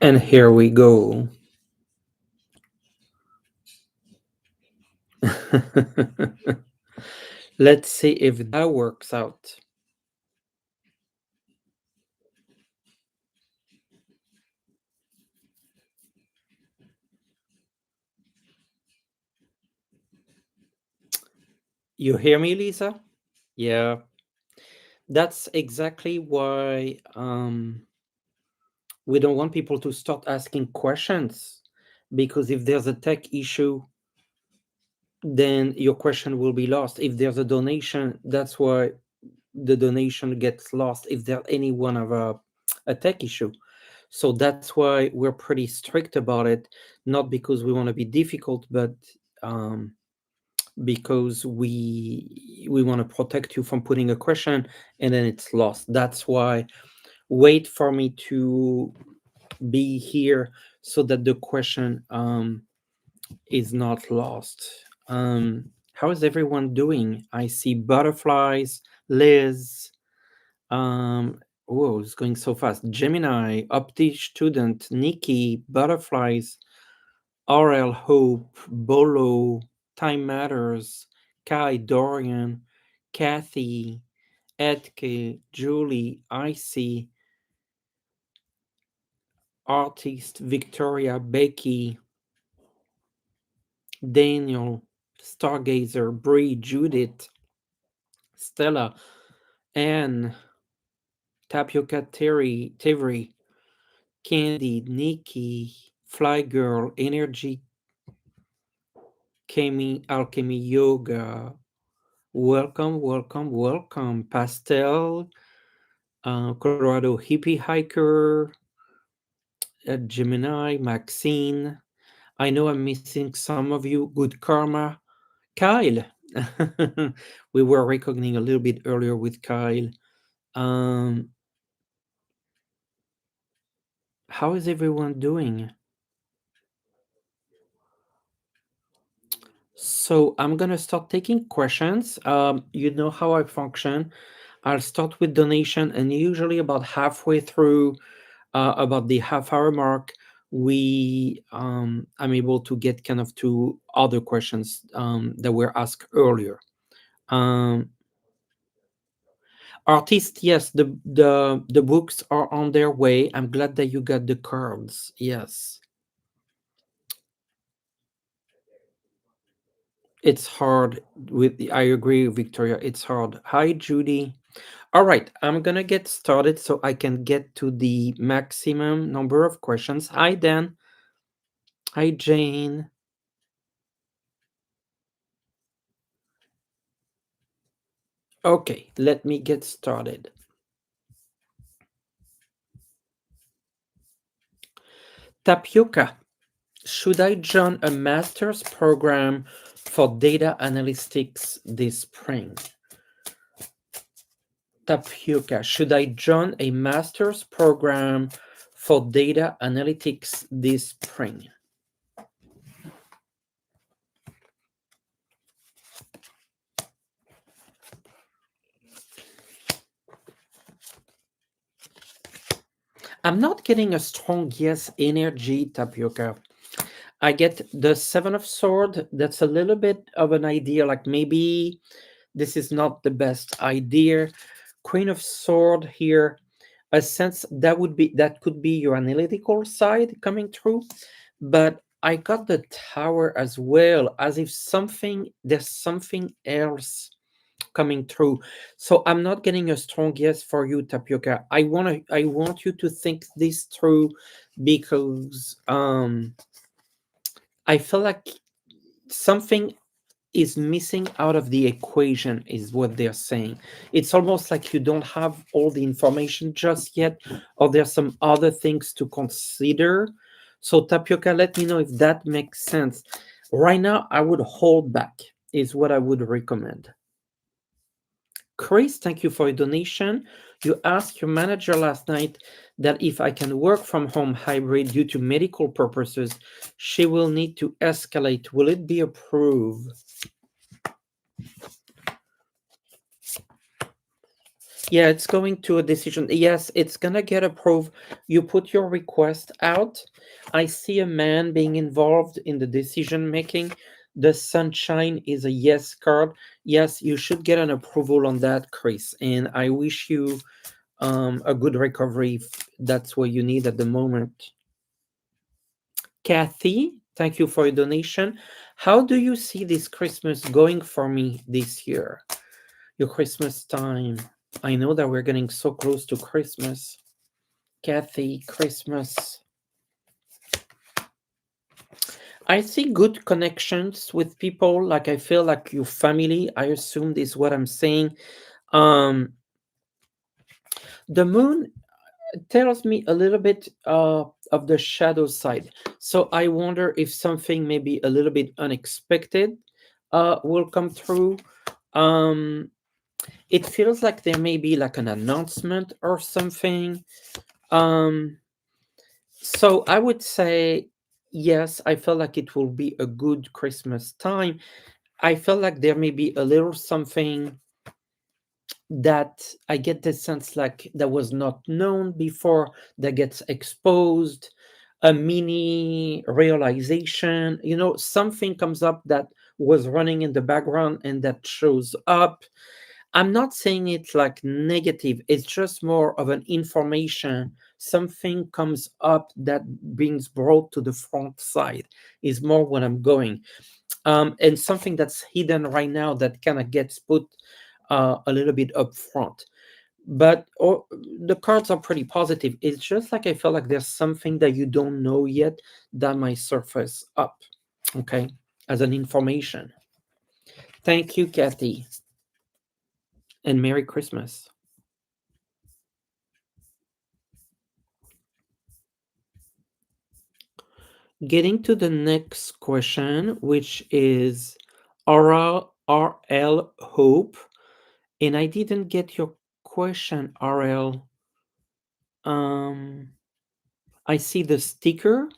And here we go. Let's see if that works out. You hear me, Lisa? Yeah, that's exactly why we don't want people to start asking questions, because if there's a tech issue, then your question will be lost. If there's a donation, that's why the donation gets lost if there's any one of a tech issue. So that's why we're pretty strict about it, not because we want to be difficult, but um, because we want to protect you from putting a question and then it's lost. That's why wait for me to be here so that the question is not lost. How is everyone doing? I see butterflies, Liz. Oh, it's going so fast. Gemini, Opti student, Nikki, butterflies, RL Hope, Bolo, Time Matters, Kai, Dorian, Kathy, Edke, Julie, Icy, Artist, Victoria, Becky, Daniel, Stargazer, Bree, Judith, Stella, Anne, Tapioca, Terry, Candy, Nikki, Fly Girl, Energy, Alchemy Yoga. Welcome, welcome, welcome. Pastel, Colorado Hippie Hiker, Gemini, Maxine. I know I'm missing some of you. Good Karma, Kyle. We were reckoning a little bit earlier with Kyle. Um, how is everyone doing? So I'm gonna start taking questions. You know how I function. I'll start with donation, and usually about halfway through, about the half-hour mark, I'm able to get kind of to other questions that were asked earlier. Um, Artists, yes, the books are on their way. I'm glad that you got the cards. Yes, it's hard with. I agree, Victoria. It's hard. Hi, Judy. All right, I'm gonna get started so I can get to the maximum number of questions. Hi, Dan. Hi, Jane. Okay, let me get started. Tapioca, should I join a master's program for data analytics this spring? Tapioca, should I join a master's program for data analytics this spring? I'm not getting a strong yes energy, Tapioca. I get the Seven of Sword. That's a little bit of an idea, like maybe this is not the best idea. Queen of Sword here, a sense that could be your analytical side coming through, but I got the Tower as well, as if there's something else coming through. So I'm not getting a strong yes for you, Tapioca. I want you to think this through, because I feel like something is missing out of the equation, is what they're saying. It's almost like you don't have all the information just yet, or there's some other things to consider. So Tapioca, let me know if that makes sense. Right now I would hold back, is what I would recommend. Chris, thank you for your donation. You asked your manager last night that if I can work from home hybrid due to medical purposes, she will need to escalate. Will it be approved? Yeah, it's going to a decision. Yes, it's gonna get approved. You put your request out. I see a man being involved in the decision making. The sunshine is a yes card. Yes, you should get an approval on that, Chris. And I wish you a good recovery if that's what you need at the moment. Kathy, thank you for your donation. How do you see this Christmas going for me this year? Your Christmas time. I know that we're getting so close to Christmas. Kathy, Christmas. I see good connections with people. Like I feel like your family. I assume this is what I'm saying. Um, the moon tells me a little bit of the shadow side. So I wonder if something maybe a little bit unexpected will come through. Um, it feels like there may be like an announcement or something. Um, so I would say yes, I feel like it will be a good Christmas time. I feel like there may be a little something that I get the sense like that was not known before that gets exposed, a mini realization, something comes up that was running in the background and that shows up. I'm not saying it like negative, it's just more of an information. Something comes up that brings brought to the front side is more what I'm going. And something that's hidden right now that kind of gets put a little bit up front. But the cards are pretty positive. It's just like I feel like there's something that you don't know yet that might surface up. Okay, as an information. Thank you, Kathy, and Merry Christmas. Getting to the next question, which is RL Hope, and I didn't get your question, RL. Um, I see the sticker.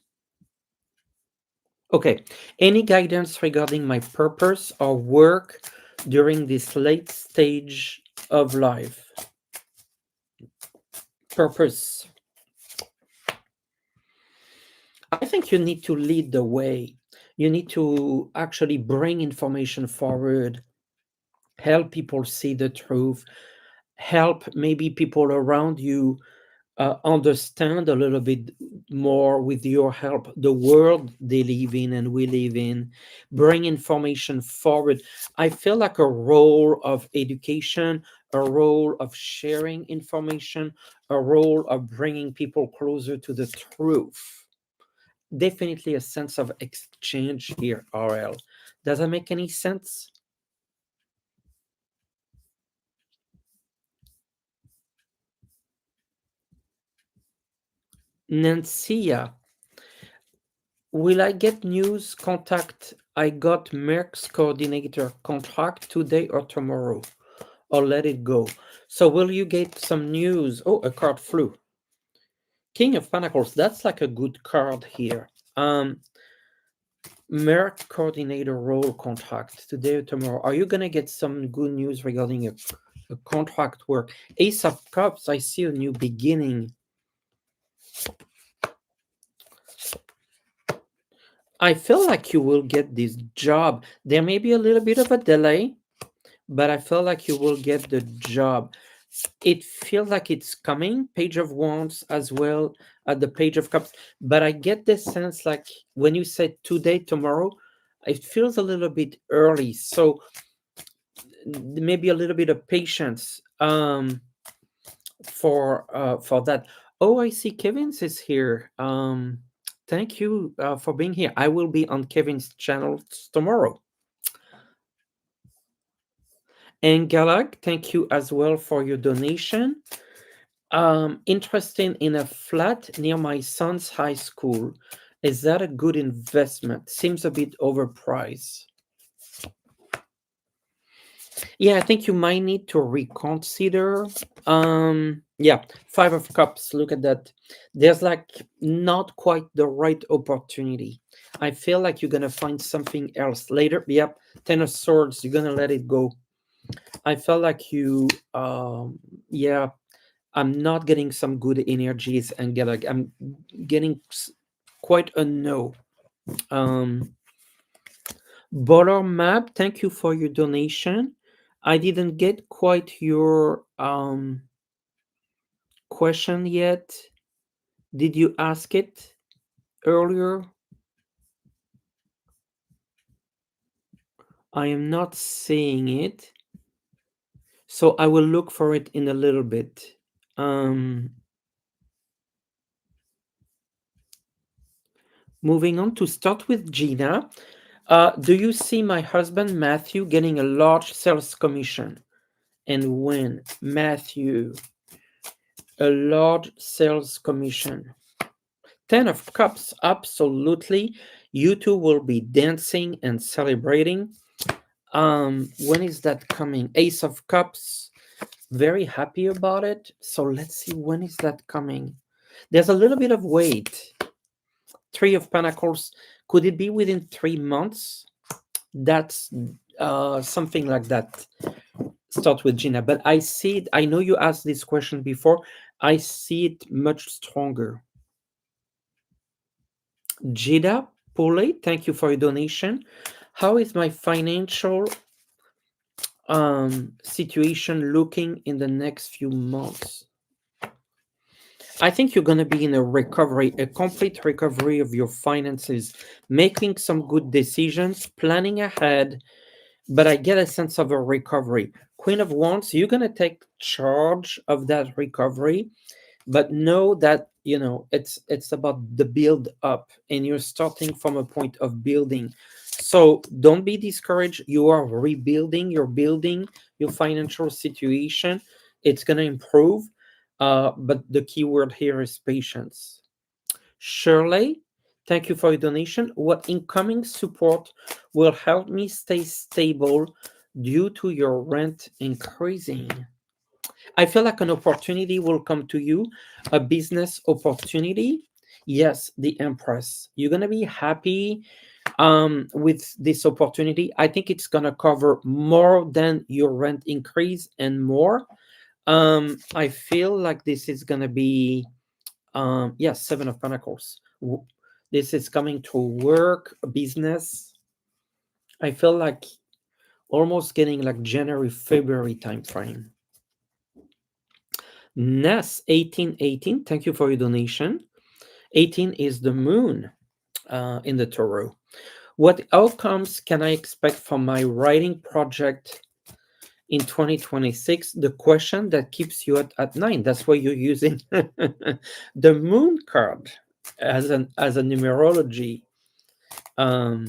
Okay. Any guidance regarding my purpose or work during this late stage of life? Purpose. I think you need to lead the way. You need to actually bring information forward, help people see the truth, help maybe people around you understand a little bit more with your help the world they live in and we live in, bring information forward. I feel like a role of education, a role of sharing information, a role of bringing people closer to the truth. Definitely a sense of exchange here, RL. Does that make any sense? Nancia, will I get news contact? I got Merck's coordinator contract today or tomorrow, or let it go. So will you get some news? Oh, a card flew. King of Pentacles, that's like a good card here. Merck coordinator role contract today or tomorrow. Are you gonna get some good news regarding a contract work? Ace of Cups, I see a new beginning. I feel like you will get this job. There may be a little bit of a delay, but I feel like you will get the job. It feels like it's coming. Page of Wands as well at the Page of Cups. But I get the sense like when you said today, tomorrow, it feels a little bit early. So maybe a little bit of patience for that. Oh, I see Kevin's is here. Thank you for being here. I will be on Kevin's channel tomorrow. And Galag, thank you as well for your donation. Interested in a flat near my son's high school. Is that a good investment? Seems a bit overpriced. Yeah, I think you might need to reconsider. Yeah, Five of Cups. Look at that. There's like not quite the right opportunity. I feel like you're gonna find something else later. Yep, Ten of Swords. You're gonna let it go. I felt like you, yeah, I'm not getting some good energies and get like I'm getting quite a no. Um, Boiler Map, thank you for your donation. I didn't get quite your question yet. Did you ask it earlier? I am not seeing it, so I will look for it in a little bit. Um, Moving on to start with Gina. Do you see my husband Matthew getting a large sales commission? And when Matthew, a large sales commission. 10 of Cups, absolutely. You two will be dancing and celebrating. When is that coming? Ace of Cups, very happy about it. So let's see, when is that coming? There's a little bit of wait. Three of Pentacles, could it be within 3 months? That's something like that. Start with Gina, but I see it. I know you asked this question before. I see it much stronger. Jida Pole, thank you for your donation. How is my financial situation looking in the next few months? I think you're going to be in a recovery, a complete recovery of your finances, making some good decisions, planning ahead, but I get a sense of a recovery. Queen of Wands, you're going to take charge of that recovery, but know that it's about the build up, and you're starting from a point of building. So don't be discouraged. You are rebuilding, you're building your financial situation. It's going to improve, but the key word here is patience. Shirley, thank you for your donation. What incoming support will help me stay stable due to your rent increasing? I feel like an opportunity will come to you, a business opportunity. Yes, the Empress. You're gonna be happy with this opportunity. I think it's gonna cover more than your rent increase and more. I feel like this is gonna be yes, Seven of Pentacles. This is coming to work, business. I feel like almost getting like January, February time frame. Ness 1818, thank you for your donation. 18 is the moon in the Tarot. What outcomes can I expect from my writing project in 2026? The question that keeps you at night. That's why you're using the moon card as a numerology. Um,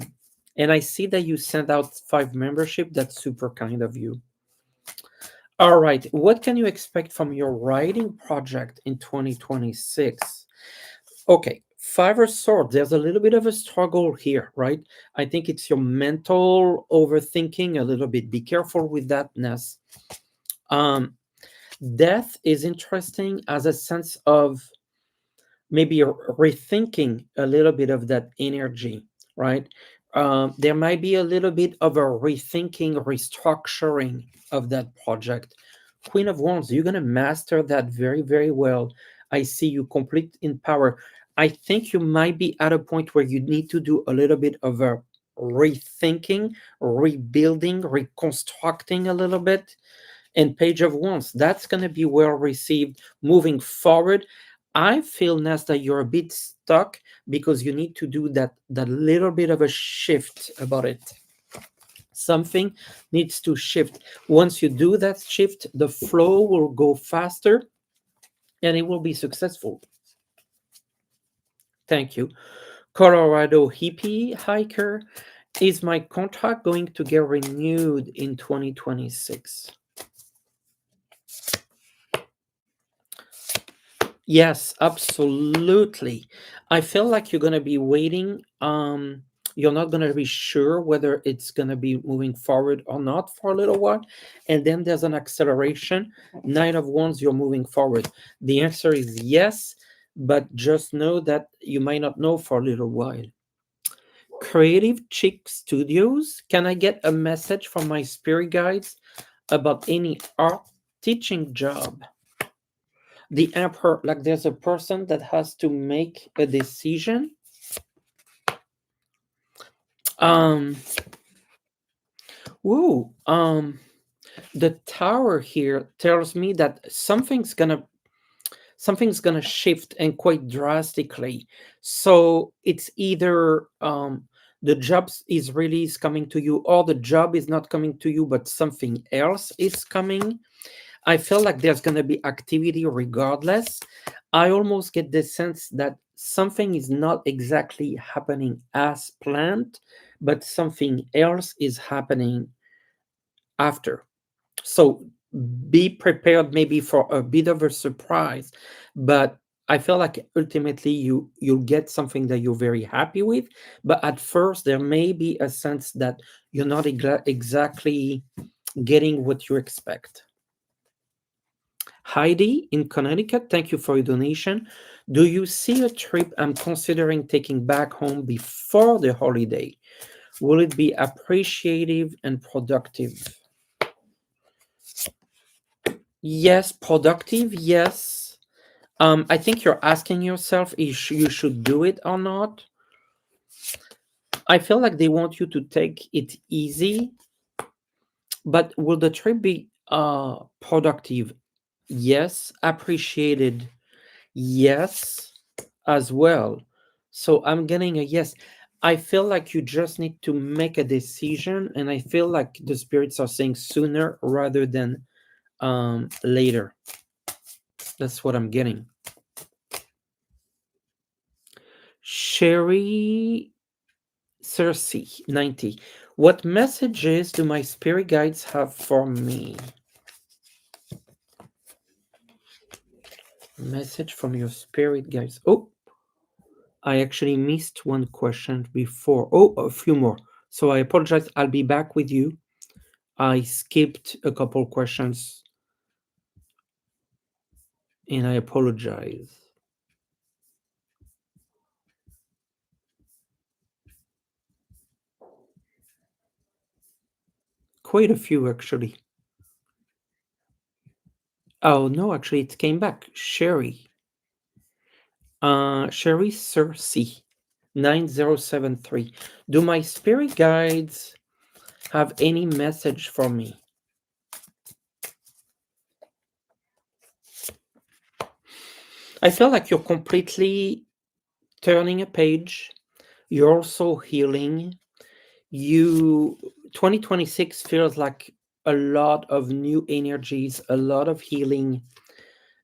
and I see that you sent out 5 membership. That's super kind of you. All right. What can you expect from your writing project in 2026? Okay. 5 of Swords. There's a little bit of a struggle here, right? I think it's your mental overthinking a little bit. Be careful with that, Ness. Um, Death is interesting as a sense of maybe rethinking a little bit of that energy, right? There might be a little bit of a rethinking, restructuring of that project. Queen of Wands, you're going to master that very, very well. I see you complete in power. I think you might be at a point where you need to do a little bit of a rethinking, rebuilding, reconstructing a little bit. And Page of Wands, that's going to be well received moving forward. I feel, Nas, that you're a bit stuck because you need to do that little bit of a shift about it. Something needs to shift. Once you do that shift, the flow will go faster and it will be successful. Thank you. Colorado hippie hiker, is my contract going to get renewed in 2026? Yes, absolutely. I feel like you're gonna be waiting. You're not gonna be sure whether it's gonna be moving forward or not for a little while, and then there's an acceleration. Nine of Wands, you're moving forward. The answer is yes, but just know that you might not know for a little while. Creative Chick Studios, can I get a message from my spirit guides about any art teaching job. The emperor, like there's a person that has to make a decision. Um, whoa, the tower here tells me that something's gonna shift and quite drastically. So it's either the job is really is coming to you, or the job is not coming to you, but something else is coming. I feel like there's gonna be activity regardless. I almost get the sense that something is not exactly happening as planned, but something else is happening after. So be prepared maybe for a bit of a surprise, but I feel like ultimately you'll get something that you're very happy with. But at first there may be a sense that you're not exactly getting what you expect. Heidi in Connecticut, thank you for your donation. Do you see a trip I'm considering taking back home before the holiday? Will it be appreciative and productive? Yes, productive, yes. I think you're asking yourself if you should do it or not. I feel like they want you to take it easy, but will the trip be productive? Yes. Appreciated? Yes, as well. So I'm getting a yes. I feel like you just need to make a decision, and I feel like the spirits are saying sooner rather than later. That's what I'm getting. Sherry Cersei 90. What messages do my spirit guides have for me? Message from your spirit guides. Oh, I actually missed one question before. Oh, a few more. So I apologize. I'll be back with you. I skipped a couple questions and I apologize. Quite a few, actually. Oh, no, actually, it came back. Sherry. Sherry Cersei 9073. Do my spirit guides have any message for me? I feel like you're completely turning a page. You're also healing. You 2026 feels like a lot of new energies, a lot of healing.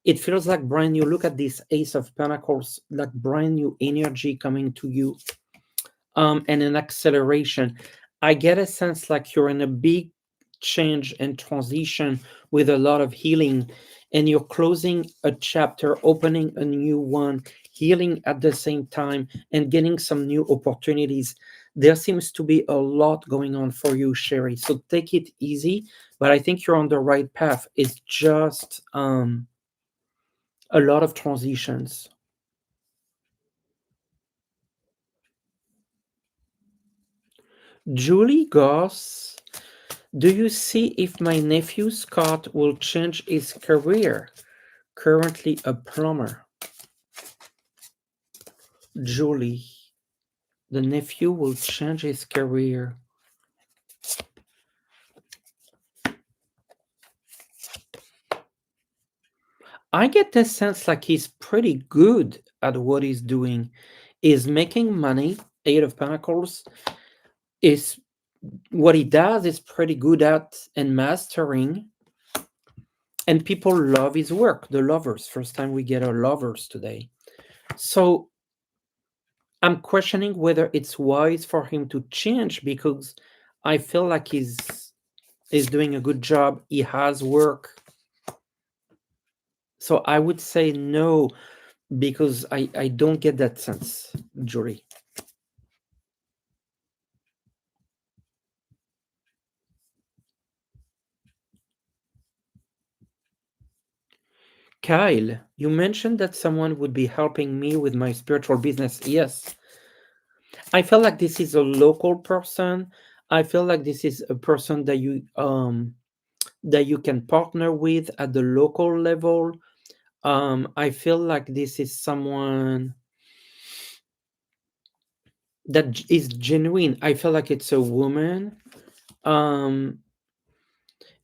It feels like brand new. Look at this Ace of Pentacles, like brand new energy coming to you, and an acceleration. I get a sense like you're in a big change and transition with a lot of healing, and you're closing a chapter, opening a new one, healing at the same time, and getting some new opportunities. There seems to be a lot going on for you, Sherry. So take it easy, but I think you're on the right path. It's just a lot of transitions. Julie Goss, do you see if my nephew Scott will change his career? Currently a plumber. Julie, the nephew will change his career. I get the sense like he's pretty good at what he's doing. Is making money. Eight of Pentacles is what he does is pretty good at and mastering. And people love his work. The lovers. First time we get our lovers today. So I'm questioning whether it's wise for him to change because I feel like he's doing a good job. He has work. So I would say no because I don't get that sense, Julie. Kyle, you mentioned that someone would be helping me with my spiritual business. Yes. I feel like this is a local person. I feel like this is a person that you that you can partner with at the local level. I feel like this is someone that is genuine. I feel like it's a woman. Um,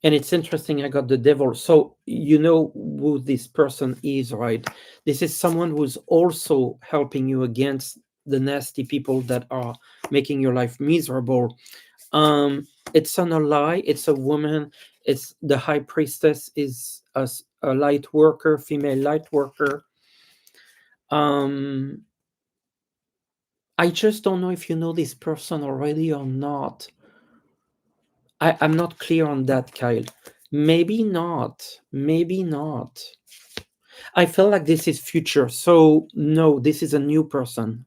and it's interesting. I got the devil. So you know who this person is, right? This is someone who's also helping you against the nasty people that are making your life miserable. It's not a lie. It's a woman. It's the high priestess is a light worker, female light worker. Um, I just don't know if you know this person already or not. I'm not clear on that, Kyle. Maybe not. Maybe not. I feel like this is future. So no, this is a new person.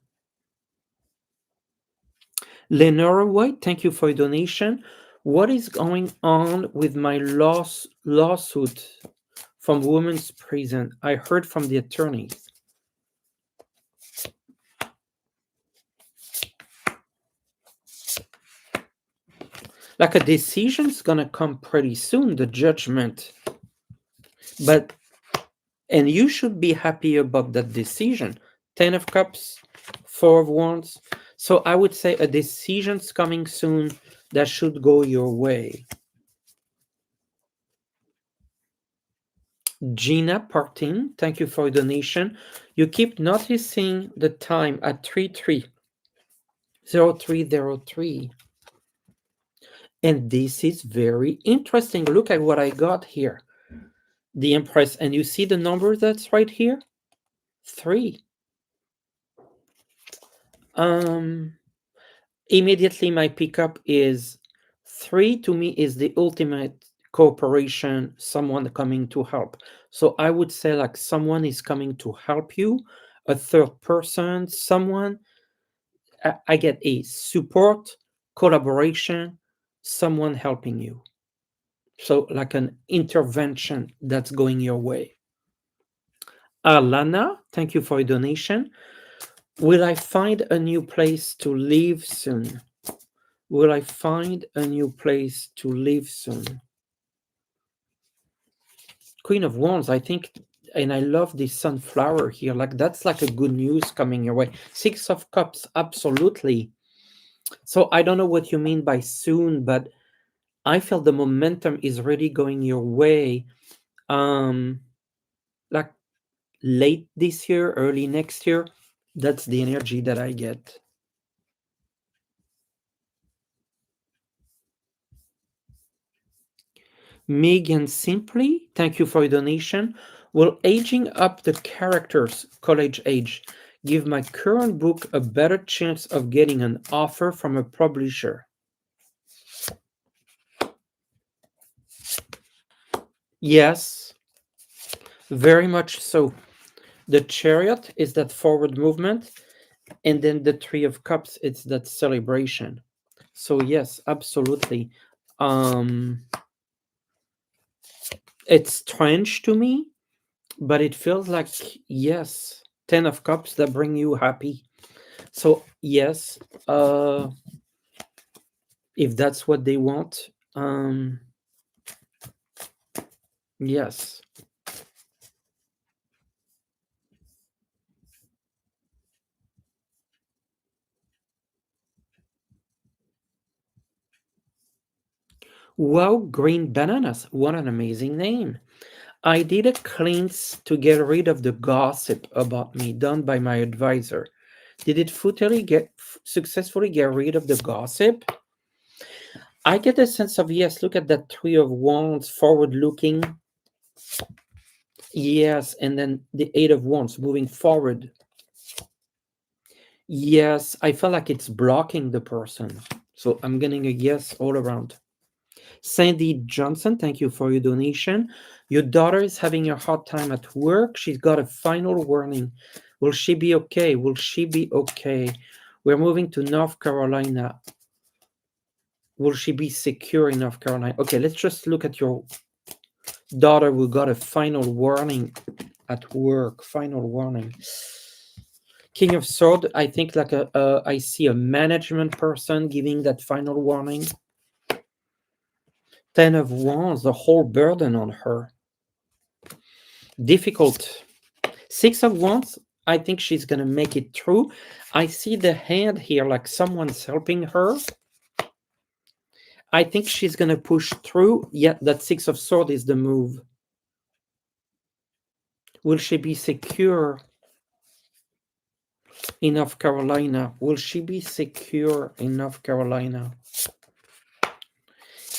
Lenora White, thank you for your donation. What is going on with my lawsuit from women's prison? I heard from the attorney. Like a decision's gonna come pretty soon, the judgment. But and you should be happy about that decision. 10 of Cups, 4 of Wands. So I would say a decision's coming soon that should go your way. Gina Partin, thank you for your donation. You keep noticing the time at 330303. And this is very interesting. Look at what I got here. The Empress. And you see the number that's right here? 3. Immediately my pickup is 3. To me is the ultimate cooperation, someone coming to help. So I would say like someone is coming to help you, a third person, someone. I get a support, collaboration, someone helping you. So like an intervention that's going your way. Alana, thank you for your donation. Will I find a new place to live soon? Will I find a new place to live soon? Queen of Wands, I think, and I love this sunflower here. Like that's like a good news coming your way. 6 of Cups, absolutely. So I don't know what you mean by soon, but I feel the momentum is really going your way. Like late this year, early next year. That's the energy that I get. Megan Simply, thank you for your donation. Will aging up the characters, college age, give my current book a better chance of getting an offer from a publisher? Yes, very much so. The Chariot is that forward movement, and then the Three of Cups, it's that celebration. So yes, absolutely. Um, it's strange to me, but it feels like yes, 10 of Cups that bring you happy. So yes, if that's what they want, yes. Wow, Green Bananas, what an amazing name. I did a cleanse to get rid of the gossip about me done by my advisor. Did it successfully get rid of the gossip? I get a sense of yes. Look at that Three of Wands, forward looking. Yes, and then the Eight of Wands moving forward. Yes, I feel like it's blocking the person. So I'm getting a yes all around. Sandy Johnson, thank you for your donation. Your daughter is having a hard time at work. She's got a final warning. Will she be okay? Will she be okay? We're moving to North Carolina. Will she be secure in North Carolina? Okay, let's just look at your daughter who got a final warning at work. Final warning. King of Sword, I think like I see a management person giving that final warning. Ten of Wands, the whole burden on her. Difficult. Six of Wands, I think she's going to make it through. I see the hand here like someone's helping her. I think she's going to push through. Yeah, that Six of Swords is the move. Will she be secure in North Carolina? Will she be secure in North Carolina?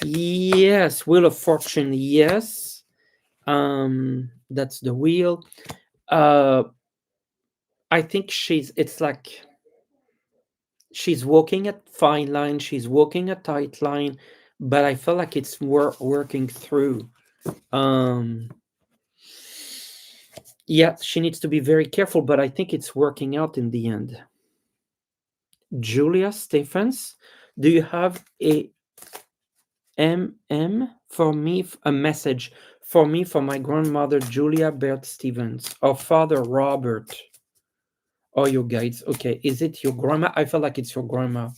Yes. Wheel of Fortune, yes. That's the wheel. I think it's like she's walking a fine line, she's walking a tight line, but I feel like it's working through. Yeah, she needs to be very careful, but I think it's working out in the end. Julia Stephens, do you have a for me, a message for me, for my grandmother Julia Bert Stevens, or Father Robert, or your guides? Okay, is it your grandma? I feel like it's your grandma.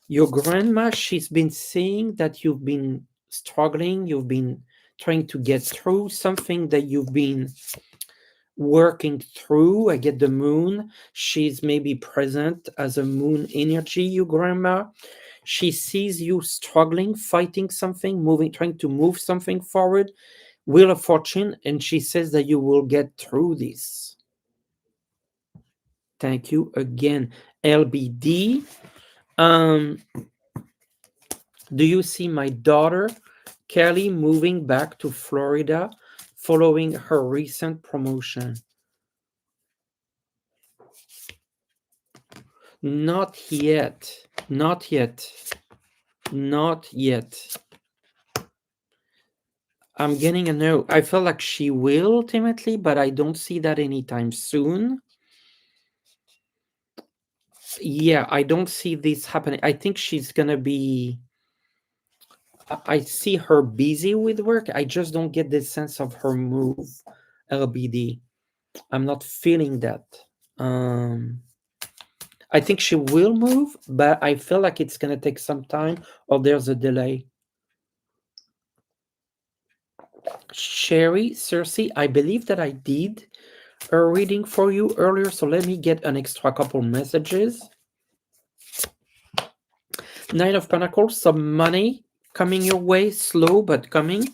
Your grandma, she's been saying that you've been struggling, you've been trying to get through something that you've been working through. I get the moon. She's maybe present as a moon energy, your grandma. She sees you struggling, fighting something, moving, trying to move something forward. Wheel of Fortune, and she says that you will get through this. Thank you again. LBD. Do you see my daughter Kelly moving back to Florida following her recent promotion? Not yet. Not yet. Not yet. I'm getting a no. I feel like she will ultimately, but I don't see that anytime soon. Yeah, I don't see this happening. I think she's gonna be. I see her busy with work. I just don't get the sense of her move. LBD. I'm not feeling that. I think she will move, but I feel like it's gonna take some time, or there's a delay. Sherry, Cersei, I believe that I did a reading for you earlier, so let me get an extra couple messages. Nine of Pentacles, some money coming your way, slow but coming.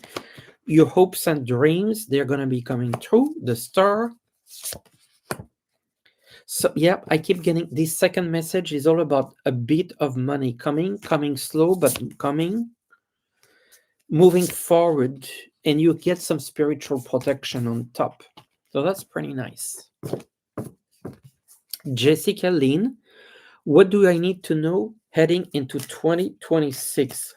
Your hopes and dreams, they're going to be coming true. The Star. So, yeah, I keep getting this second message is all about a bit of money coming slow but coming, moving forward, and you get some spiritual protection on top. So that's pretty nice. Jessica Lynn, what do I need to know heading into 2026?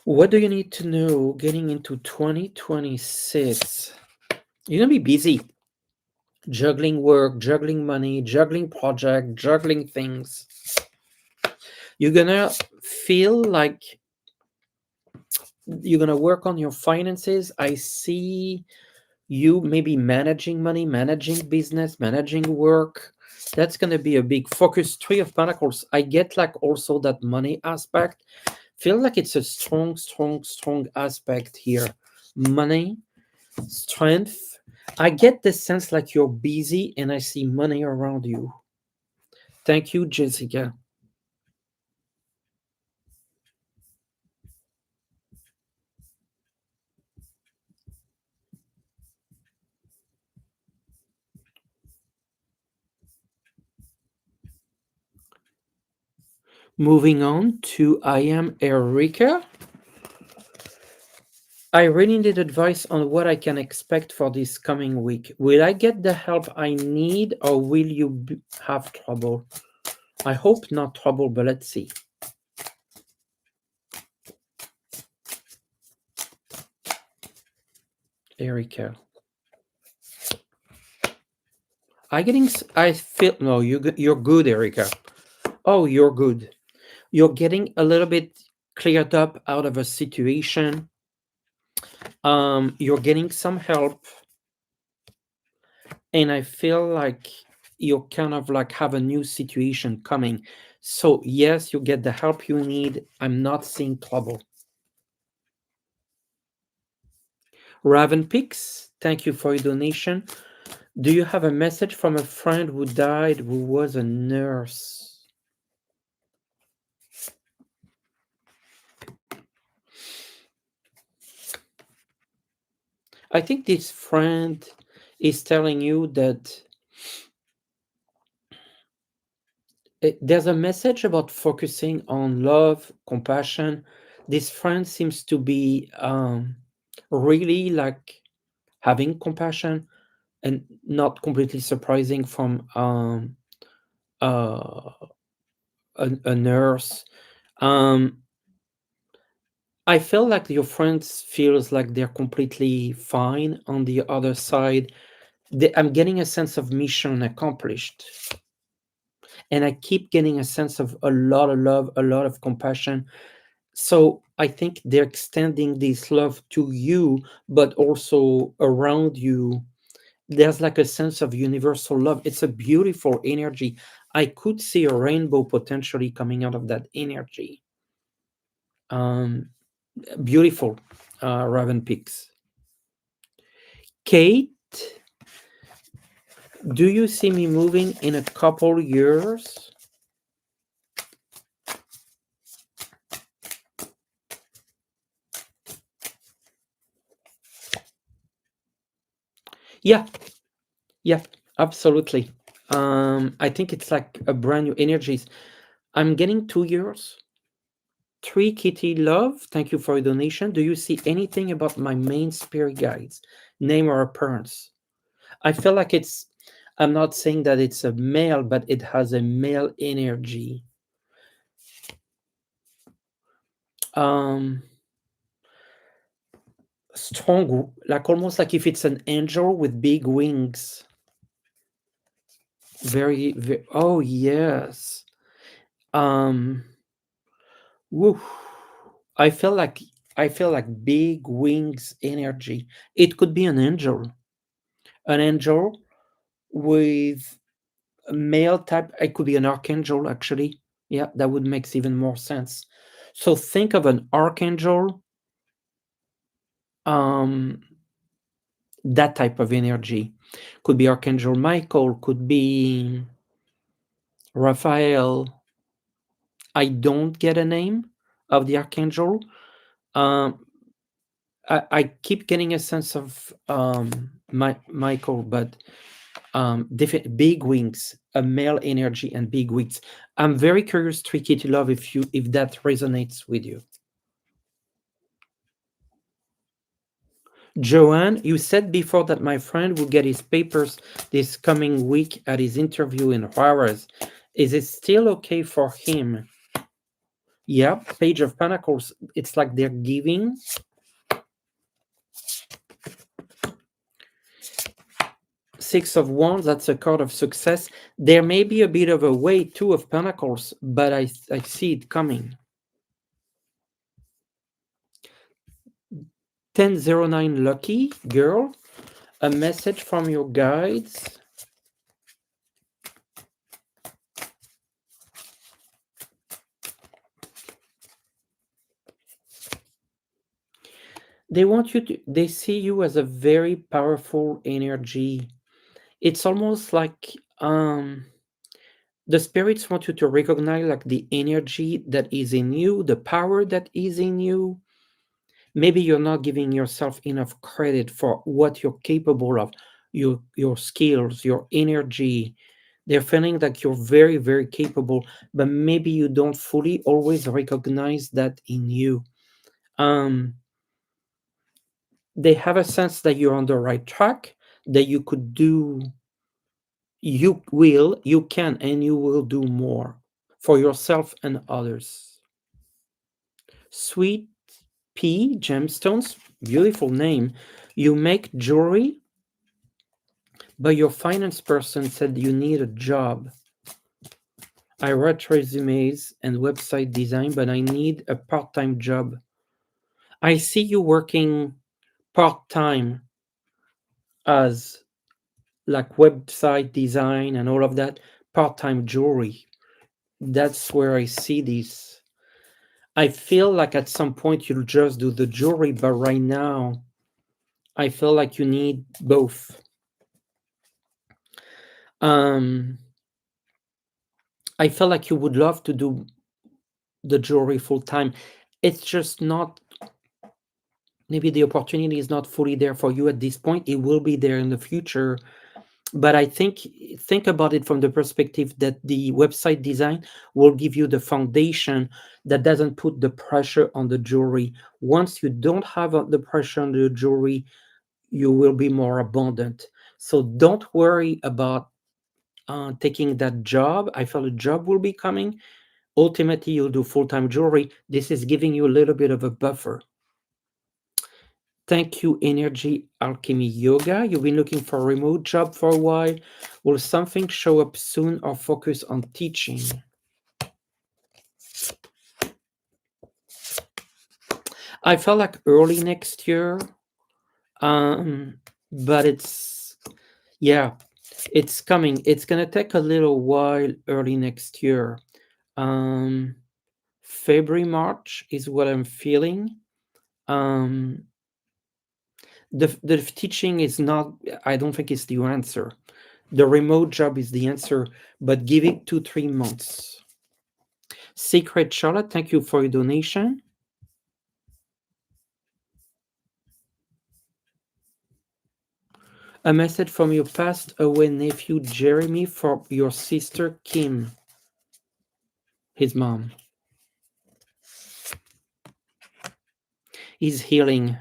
What do you need to know getting into 2026? You're going to be busy. Juggling work, juggling money, juggling project, juggling things. You're going to feel like you're going to work on your finances. I see you maybe managing money, managing business, managing work. That's going to be a big focus. Three of Pentacles. I get like also that money aspect. Feel like it's a strong aspect here. Money, strength. I get the sense like you're busy and I see money around you. Thank you, Jessica. Moving on to I am Erika. I really need advice on what I can expect for this coming week. Will I get the help I need or will you have trouble? I hope not trouble, but let's see. Erika. I feel, no, you're good, Erika. Oh, you're good. You're getting a little bit cleared up out of a situation. You're getting some help. And I feel like you kind of like have a new situation coming. So yes, you get the help you need. I'm not seeing trouble. Raven Pix, thank you for your donation. Do you have a message from a friend who died who was a nurse? I think this friend is telling you that there's a message about focusing on love, compassion. This friend seems to be really like having compassion, and not completely surprising from uh, a nurse. Um, I feel like your friends feels like they're completely fine. On the other side, I'm getting a sense of mission accomplished, and I keep getting a sense of a lot of love, a lot of compassion. So I think they're extending this love to you, but also around you. There's like a sense of universal love. It's a beautiful energy. I could see a rainbow potentially coming out of that energy. Um, Beautiful, Raven Peaks. Kate, do you see me moving in a couple years? Yeah, yeah, absolutely. I think it's like a brand new energies. I'm getting 2 years. Three Kitty Love, thank you for your donation. Do you see anything about my main spirit guides, name or appearance? I feel like I'm not saying that it's a male, but it has a male energy. Um, Strong, like almost like if it's an angel with big wings. Very, very, oh yes. Um, woo. I feel like I feel like big wings energy. It could be an angel with a male type. It could be an archangel actually. Yeah, that would make even more sense. So think of an archangel, um, that type of energy. Could be Archangel Michael, could be Raphael. I don't get a name of the archangel. Um, I keep getting a sense of Michael, but big wings, a male energy, and big wings. I'm very curious, Tricky to Love, if that resonates with you. Joanne, you said before that my friend will get his papers this coming week at his interview in Juarez. Is it still okay for him? Yeah, Page of Pentacles. It's like they're giving. Six of Wands, that's a card of success. There may be a bit of a wait, Two of Pentacles, but I see it coming. 1009 Lucky Girl, a message from your guides. They see you as a very powerful energy. It's almost like the spirits want you to recognize like the energy that is in you, the power that is in you. Maybe you're not giving yourself enough credit for what you're capable of, your skills, your energy. They're feeling that you're very, very capable, but maybe you don't fully always recognize that in you. Um, they have a sense that you're on the right track, that you could do, you can, and you will do more for yourself and others. Sweet P Gemstones, beautiful name. You make jewelry, but your finance person said you need a job. I write resumes and website design, but I need a part time job. I see you working part time as like website design and all of that, part-time jewelry. That's where I see this. I feel like at some point you'll just do the jewelry, but right now I feel like you need both. Um, I feel like you would love to do the jewelry full time. It's just not, maybe the opportunity is not fully there for you at this point. It will be there in the future. But I think about it from the perspective that the website design will give you the foundation that doesn't put the pressure on the jewelry. Once you don't have the pressure on the jewelry, you will be more abundant. So don't worry about taking that job. I feel a job will be coming. Ultimately, you'll do full-time jewelry. This is giving you a little bit of a buffer. Thank you, Energy Alchemy Yoga. You've been looking for a remote job for a while. Will something show up soon or focus on teaching? I felt like early next year, but yeah, it's coming. It's gonna take a little while early next year. Um, February, March is what I'm feeling. Um, the teaching is not, I don't think it's the answer. The remote job is the answer, but give it 2-3 months. Secret Charlotte, thank you for your donation. A message from your passed away nephew Jeremy for your sister Kim, his mom. He's healing.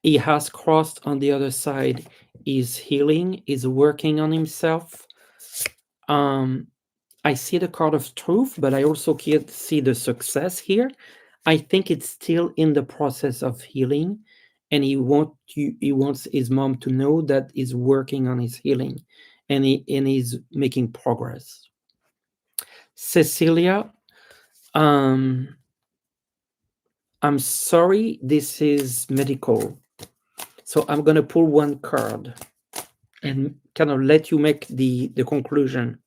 He has crossed on the other side. He's healing. He's working on himself. Um, I see the card of truth, but I also can't see the success here. I think it's still in the process of healing, and he wants his mom to know that he's working on his healing, and he's making progress. Cecilia, um, I'm sorry, this is medical, so I'm gonna pull one card and kind of let you make the conclusion.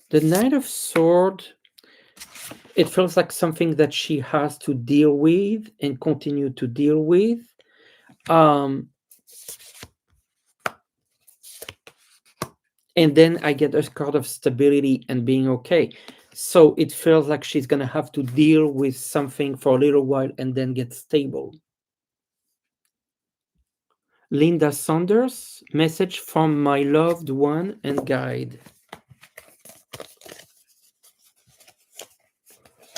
The Knight of Swords, it feels like something that she has to deal with and continue to deal with. Um, and then I get a card of stability and being okay. So it feels like she's going to have to deal with something for a little while and then get stable. Linda Saunders, message from my loved one and guide.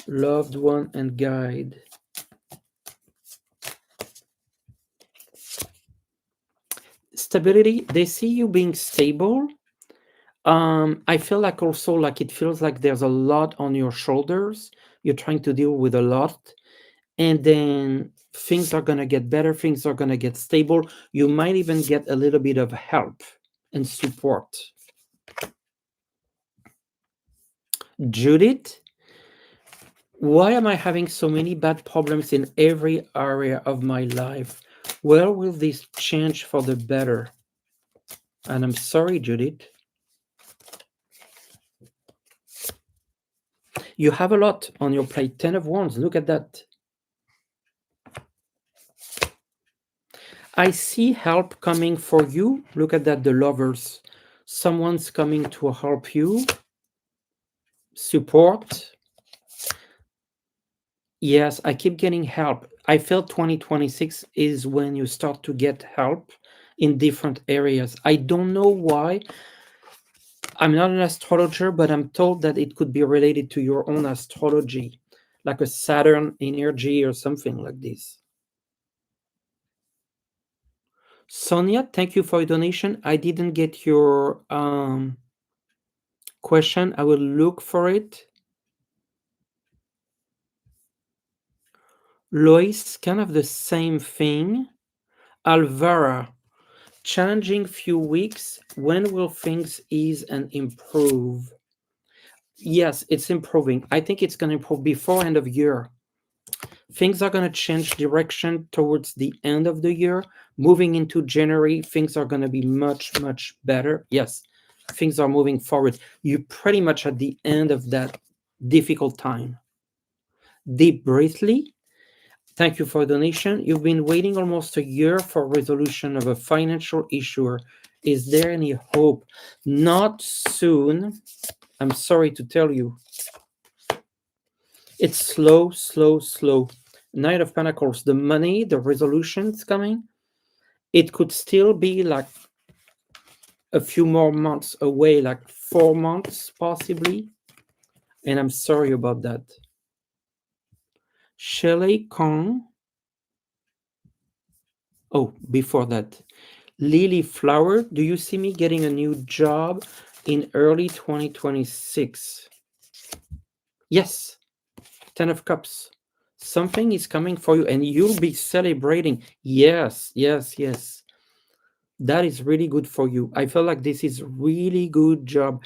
Loved one and guide. Stability, they see you being stable. I feel like also like it feels like there's a lot on your shoulders. You're trying to deal with a lot, and then things are gonna get better. Things are gonna get stable. You might even get a little bit of help and support. Judith, why am I having so many bad problems in every area of my life? Where will this change for the better? And I'm sorry, Judith. You have a lot on your plate. 10 of Wands. Look at that. I see help coming for you. Look at that, the Lovers. Someone's coming to help you. Support. Yes, I keep getting help. I feel 2026 is when you start to get help in different areas. I don't know why. I'm not an astrologer, but I'm told that it could be related to your own astrology, like a Saturn energy or something like this. Sonia, thank you for your donation. I didn't get your question. I will look for it. Lois, kind of the same thing. Alvara, challenging few weeks. When will things ease and improve? Yes, it's improving. I think it's going to improve before end of year. things are going to change direction towards the end of the year. Moving into January, things are going to be much, much better. Yes, things are moving forward. You're pretty much at the end of that difficult time. Deep breathly. Thank you for donation. You've been waiting almost a year for resolution of a financial issue. Is there any hope? Not soon. I'm sorry to tell you. It's slow, slow, slow. Knight of Pentacles, the money, the resolution's coming. It could still be like a few more months away, like 4 months possibly. And I'm sorry about that. Shelley Kong. Oh, before that. Lily Flower, do you see me getting a new job in early 2026? Yes. 10 of Cups. Something is coming for you and you'll be celebrating. Yes, yes, yes. That is really good for you. I feel like this is really good job.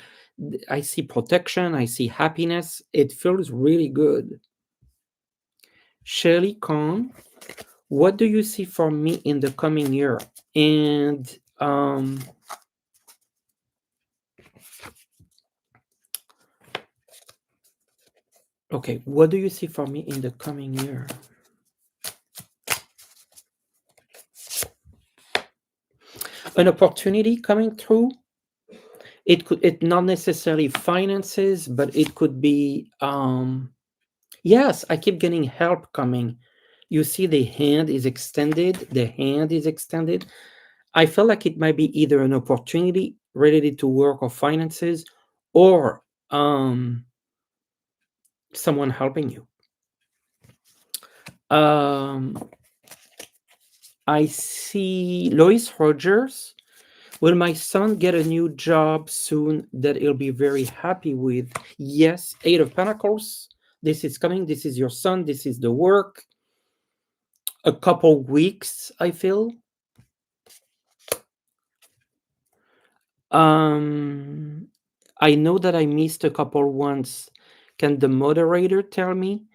I see protection. I see happiness. It feels really good. Shirley Khan, what do you see for me in the coming year? And okay, what do you see for me in the coming year? An opportunity coming through. It not necessarily finances, but it could be yes, I keep getting help coming. You see the hand is extended, the hand is extended. I feel like it might be either an opportunity related to work or finances or someone helping you. Um I see Lois Rogers. Will my son get a new job soon that he'll be very happy with? Yes, Eight of Pentacles. This is coming. This is your son. This is the work. A couple weeks, I feel. Um, I know that I missed a couple ones. Can the moderator tell me?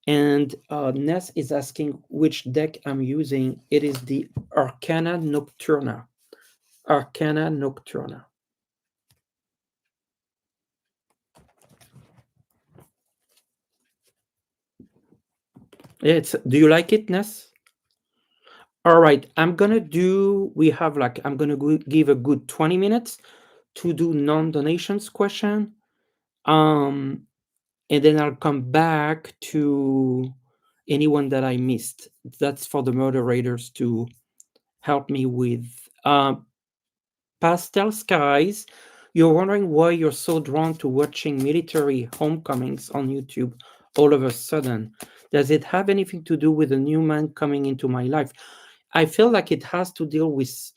And Ness is asking which deck I'm using. It is the Arcana Nocturna. Arcana Nocturna. Yeah, it's. Do you like it, Ness? All right, we have like, I'm gonna give a good 20 minutes to do non-donations question. Um, and then I'll come back to anyone that I missed. That's for the moderators to help me with. Pastel Skies, you're wondering why you're so drawn to watching military homecomings on YouTube all of a sudden. Does it have anything to do with a new man coming into my life? I feel like it has to deal with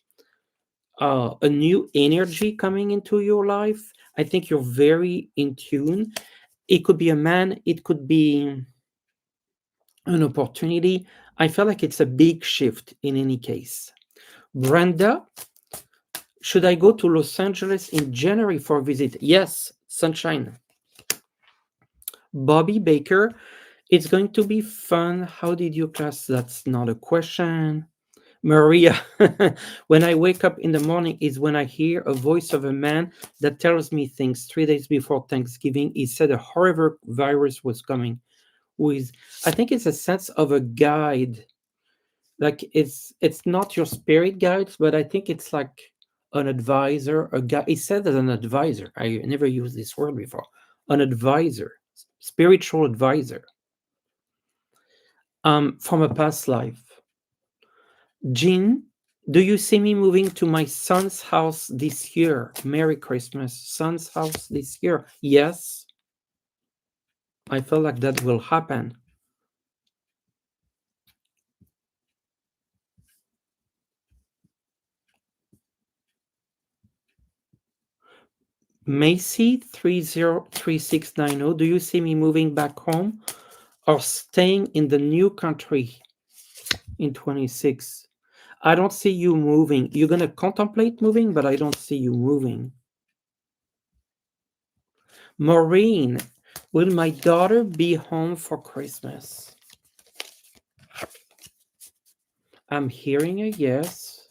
a new energy coming into your life. I think you're very in tune. It could be a man, it could be an opportunity. I feel like it's a big shift in any case. Brenda, should I go to Los Angeles in January for a visit? Yes, sunshine. Bobby Baker, it's going to be fun. How did you class? That's not a question. Maria, when I wake up in the morning is when I hear a voice of a man that tells me things. 3 days before Thanksgiving, he said a horrible virus was coming. With, I think it's a sense of a guide. Like it's not your spirit guides, but I think it's like an advisor, a guy. He said as an advisor. I never used this word before. An advisor, spiritual advisor, from a past life. Jean, do you see me moving to my son's house this year? Merry Christmas. Son's house this year. Yes, I feel like that will happen. Macy 303690, do you see me moving back home or staying in the new country in 26? I don't see you moving. You're going to contemplate moving, but I don't see you moving. Maureen, will my daughter be home for Christmas? I'm hearing a yes.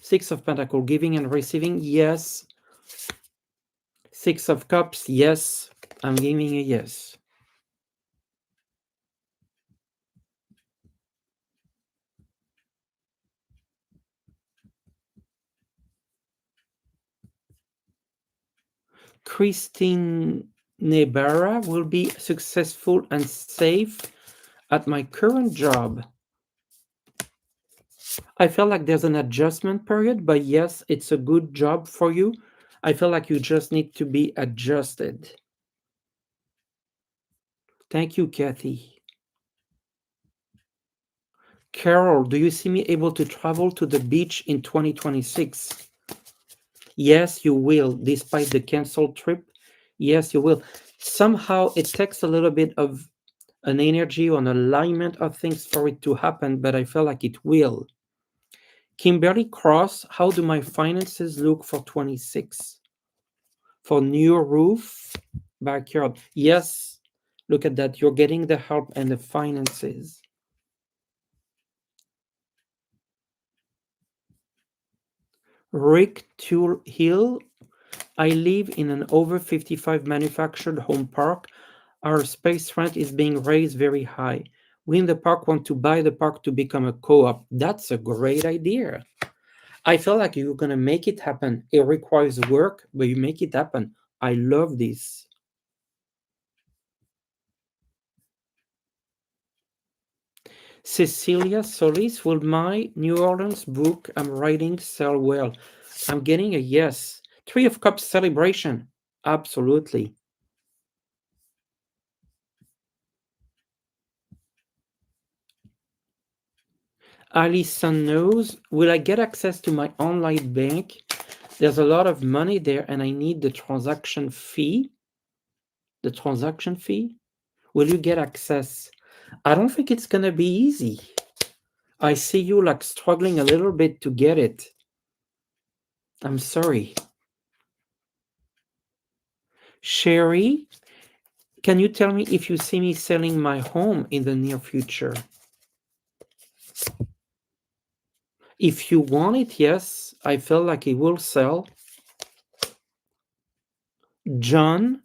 Six of Pentacles, giving and receiving, yes. Six of Cups, yes. I'm giving a yes. Christine Nebara will be successful and safe at my current job. I feel like there's an adjustment period, but yes, it's a good job for you. I feel like you just need to be adjusted. Thank you, Kathy. Carol, do you see me able to travel to the beach in 2026? Yes, you will, despite the canceled trip. Yes, you will. Somehow it takes a little bit of an energy or an alignment of things for it to happen, but I feel like it will. Kimberly Cross, how do my finances look for 26? For new roof, backyard. Yes, look at that. You're getting the help and the finances. Rick Tool Hill, I live in an over 55 manufactured home park. Our space rent is being raised very high. We in the park want to buy the park to become a co-op. That's a great idea. I feel like you're going to make it happen. It requires work, but you make it happen. I love this. Cecilia Solis, will my New Orleans book I'm writing sell well? I'm getting a yes. Three of Cups celebration. Absolutely. Alison knows, will I get access to my online bank? There's a lot of money there and I need the transaction fee. The transaction fee? Will you get access? I don't think it's going to be easy. I see you like struggling a little bit to get it. I'm sorry. Sherry, can you tell me if you see me selling my home in the near future? If you want it, yes, I feel like it will sell. John,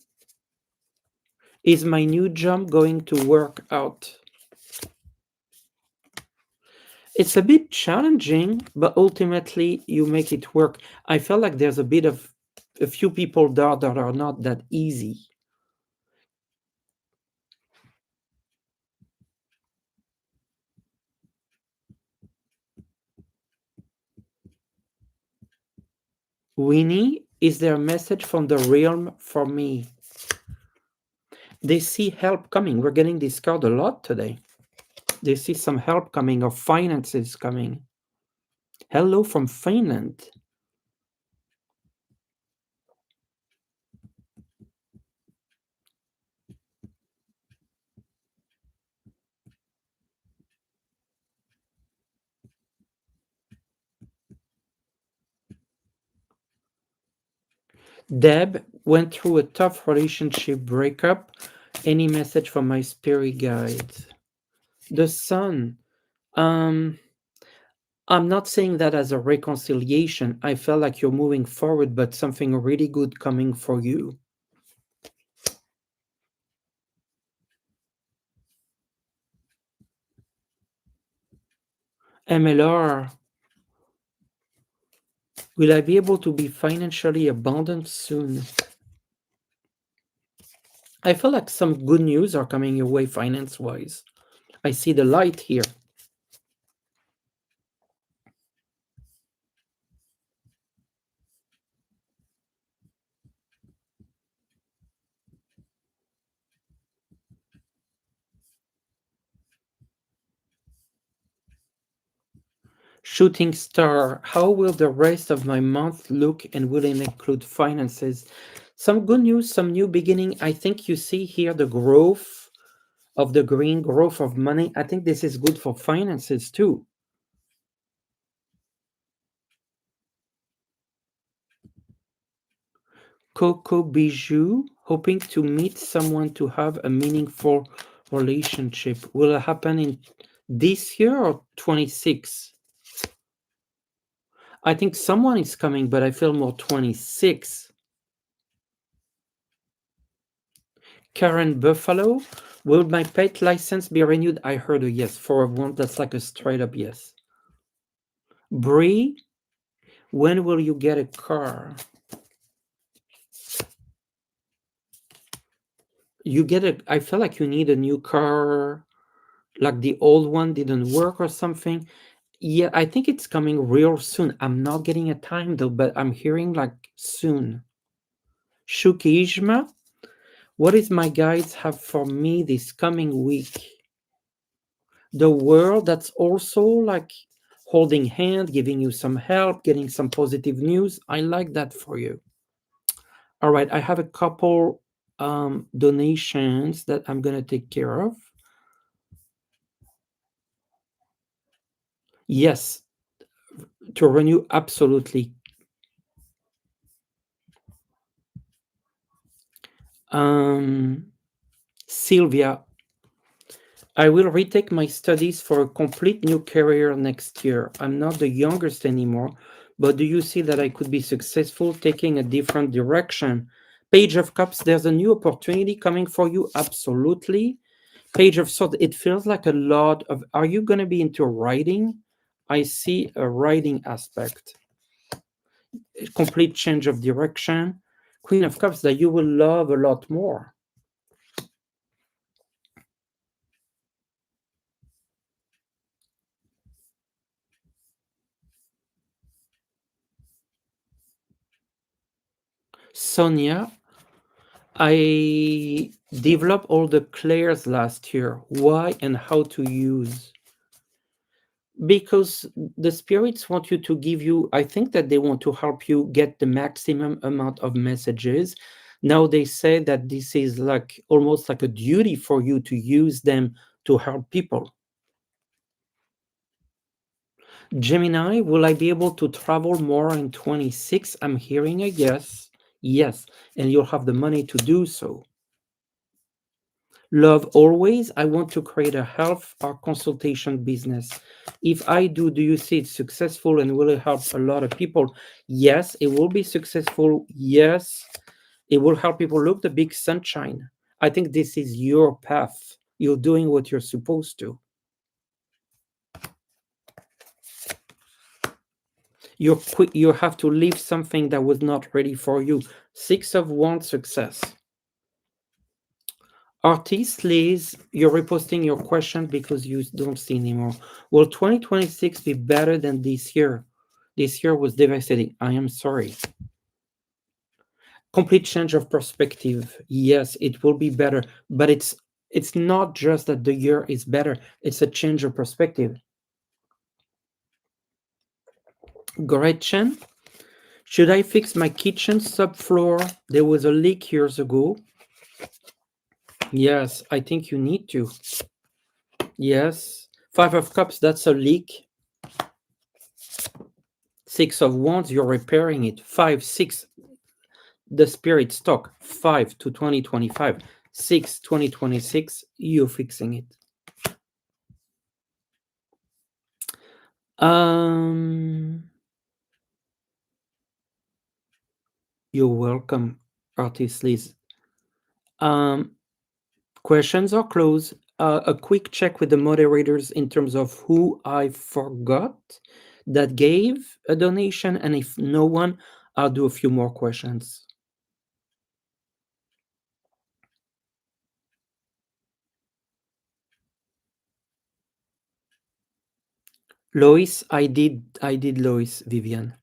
is my new job going to work out? It's a bit challenging, but ultimately you make it work. I feel like there's a few people there that are not that easy. Winnie, is there a message from the realm for me? They see help coming. We're getting this card a lot today. They see some help coming or finances coming. Hello from Finland. Deb went through a tough relationship breakup. Any message from my spirit guides? The sun. Um, I'm not saying that as a reconciliation. I felt like you're moving forward, but something really good coming for you. MLR, will I be able to be financially abundant soon? I feel like some good news are coming your way finance wise. I see the light here. Shooting star, how will the rest of my month look and will it include finances? Some good news, some new beginning. I think you see here the growth of the green, growth of money. I think this is good for finances too. Coco Bijou, hoping to meet someone to have a meaningful Relationship will happen in this year or 26? I think someone is coming, but I feel more 26. Karen Buffalo, will my pet license be renewed? I heard a yes. For a one, that's like a straight up yes. Bree, when will you get a car? You get a, I feel like you need a new car, like the old one didn't work or something. Yeah, I think it's coming real soon. I'm not getting a time though, but I'm hearing like soon. Shukijma, what is my guides have for me this coming week? The world that's also like holding hand, giving you some help, getting some positive news. I like that for you. All right, I have a couple donations that I'm gonna take care of. Yes, to renew, absolutely. Um, Sylvia, I will retake my studies for a complete new career next year. I'm not the youngest anymore, but do you see that I could be successful taking a different direction? Page of Cups, there's a new opportunity coming for you. Absolutely. Page of Swords, it feels like a lot of. Are you going to be into writing? I see a writing aspect, a complete change of direction. Queen of Cups, that you will love a lot more. Sonia, I developed all the clairs last year. Why and how to use? Because the spirits want you to give you, I think that they want to help you get the maximum amount of messages. Now they say that this is like almost like a duty for you to use them to help people. Gemini, will I be able to travel more in 26? I'm hearing a yes. Yes, and you'll have the money to do so. Love always. I want to create a health or consultation business. If I do you see it successful and will it help a lot of people? Yes, it will be successful. Yes, it will help people. Look, the big sunshine. I think this is your path. You're doing what you're supposed to. You have to leave something that was not ready for you. Six of Wands, success. Artist, Liz, you're reposting your question because you don't see anymore. Will 2026 be better than this year? This year was devastating. I am sorry. Complete change of perspective. Yes, it will be better, but it's not just that the year is better. It's a change of perspective. Gretchen, should I fix my kitchen subfloor? There was a leak years ago. Yes, I think you need to. Yes. Five of Cups, that's a leak. Six of Wands, you're repairing it. Five, six, the spirit stock. Five to 2025. 6, 2026, you're fixing it. You're welcome, Artist Liz. Um, Questions are closed. A quick check with the moderators in terms of who I forgot that gave a donation, and if no one, I'll do a few more questions. Lois, I did Lois, Vivian.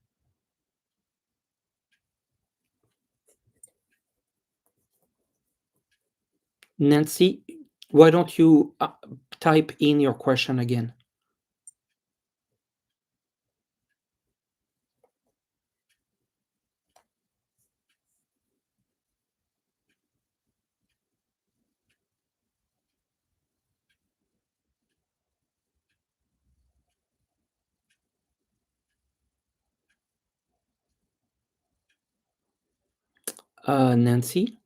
Nancy, why don't you type in your question again? Nancy?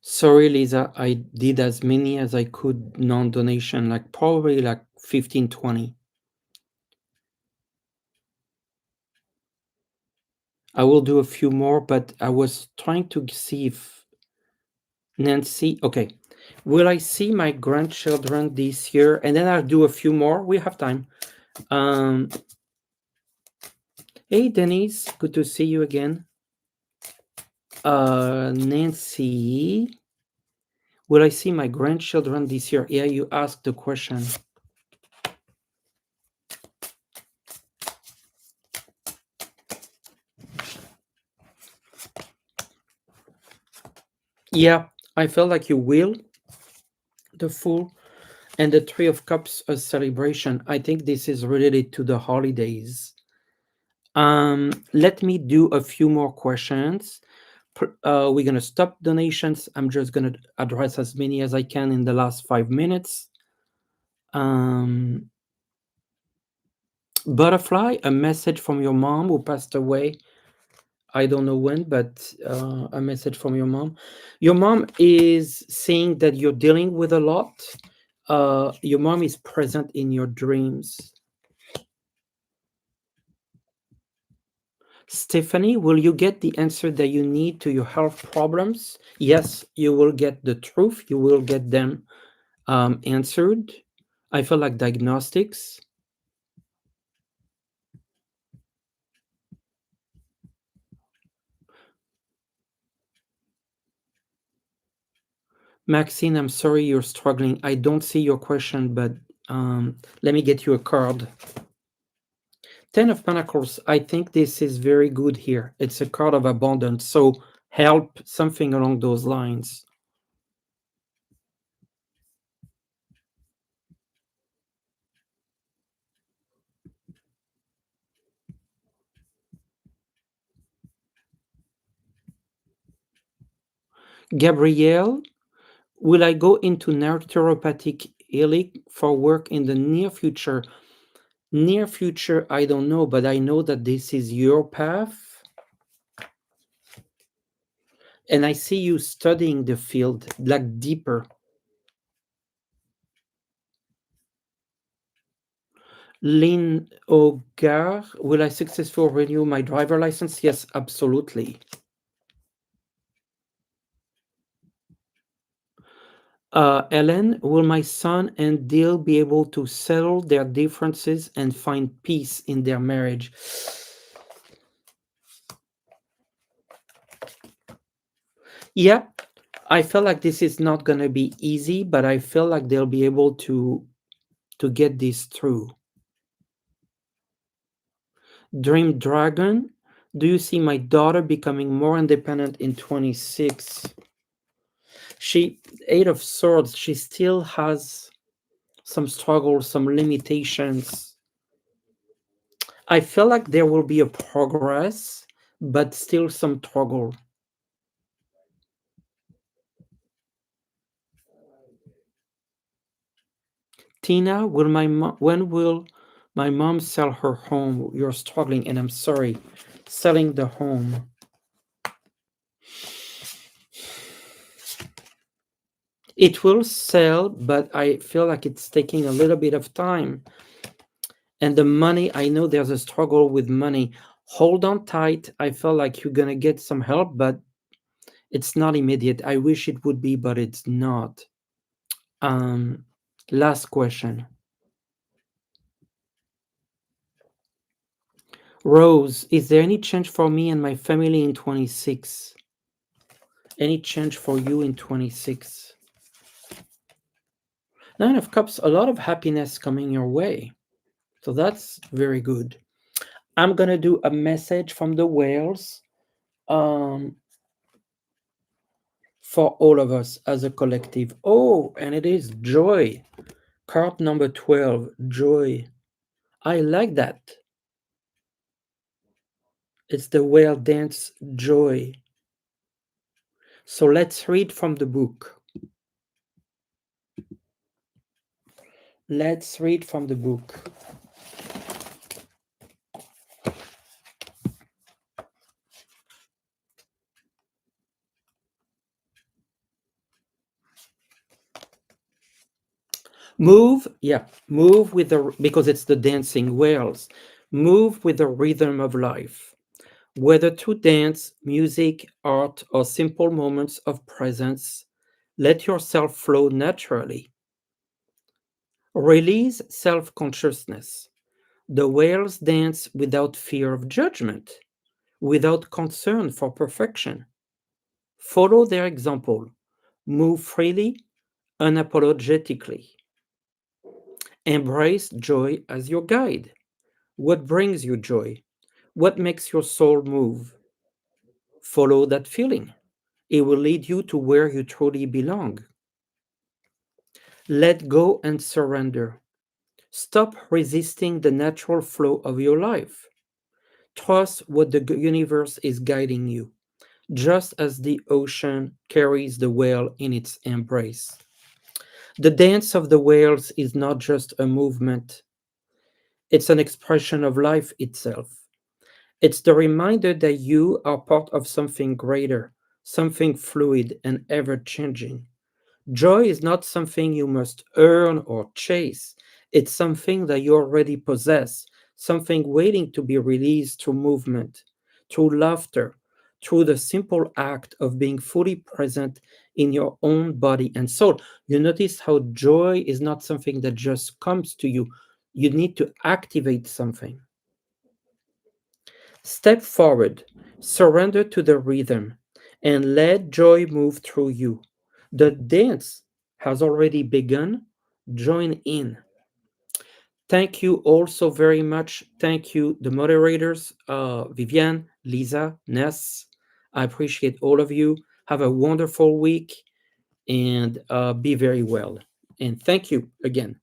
Sorry, Lisa, I did as many as I could non-donation, like probably like 15, 20. I will do a few more, but I was trying to see if Nancy, okay. Will I see my grandchildren this year? And then I'll do a few more. We have time. Um, hey, Denise, good to see you again. Nancy, will I see my grandchildren this year? Yeah, you asked the question. Yeah, I felt like you will. The Fool and the Three of Cups, a celebration. I think this is related to the holidays. Let me do a few more questions. We're gonna stop donations. I'm just gonna address as many as I can in the last 5 minutes. Um, Butterfly, a message from your mom who passed away. I don't know when, but a message from your mom. Your mom is saying that you're dealing with a lot. Your mom is present in your dreams. Stephanie, will you get the answer that you need to your health problems? Yes, you will get the truth. You will get them answered. I feel like diagnostics. Maxine, I'm sorry you're struggling. I don't see your question, but let me get you a card. Ten of Pentacles. I think this is very good here. It's a card of abundance. So help, something along those lines. Gabrielle, will I go into naturopathic healing for work in the near future? Near future, I don't know, but I know that this is your path. And I see you studying the field like deeper. Lynn Ogar, will I successfully renew my driver license? Yes, absolutely. Ellen, will my son and Dil be able to settle their differences and find peace in their marriage? Yeah, I feel like this is not going to be easy, but I feel like they'll be able to get this through. Dream Dragon, do you see my daughter becoming more independent in 26? She, Eight of Swords, she still has some struggles, some limitations. I feel like there will be a progress, but still some struggle. Tina, when will my mom sell her home? You're struggling, and I'm sorry. Selling the home. It will sell, but I feel like it's taking a little bit of time. And the money, I know there's a struggle with money. Hold on tight. I feel like you're gonna get some help, but it's not immediate. I wish it would be, but it's not. Um, Last question. Rose, is there any change for me and my family in 26? Any change for you in 26? Nine of Cups, a lot of happiness coming your way. So that's very good. I'm going to do a message from the whales um, for all of us as a collective. Oh, and it is joy. Card number 12, joy. I like that. It's the whale dance joy. So let's read from the book. Let's read from the book. Move, yeah, move with the, because it's the dancing whales. Move with the rhythm of life. Whether through dance, music, art, or simple moments of presence, let yourself flow naturally. Release self consciousness. The whales dance without fear of judgment, without concern for perfection. Follow their example. Move freely, unapologetically. Embrace joy as your guide. What brings you joy? What makes your soul move? Follow that feeling. It will lead you to where you truly belong. Let go and surrender. Stop resisting the natural flow of your life. Trust what the universe is guiding you, just as the ocean carries the whale in its embrace. The dance of the whales is not just a movement, it's an expression of life itself. It's the reminder that you are part of something greater, something fluid and ever changing. Joy is not something you must earn or chase. It's something that you already possess, something waiting to be released through movement, through laughter, through the simple act of being fully present in your own body and soul. You notice how joy is not something that just comes to you. You need to activate something. Step forward, surrender to the rhythm, and let joy move through you. The dance has already begun. Join in. Thank you all so very much. Thank you, the moderators, Viviane, Lisa, Ness. I appreciate all of you. Have a wonderful week and be very well. And thank you again.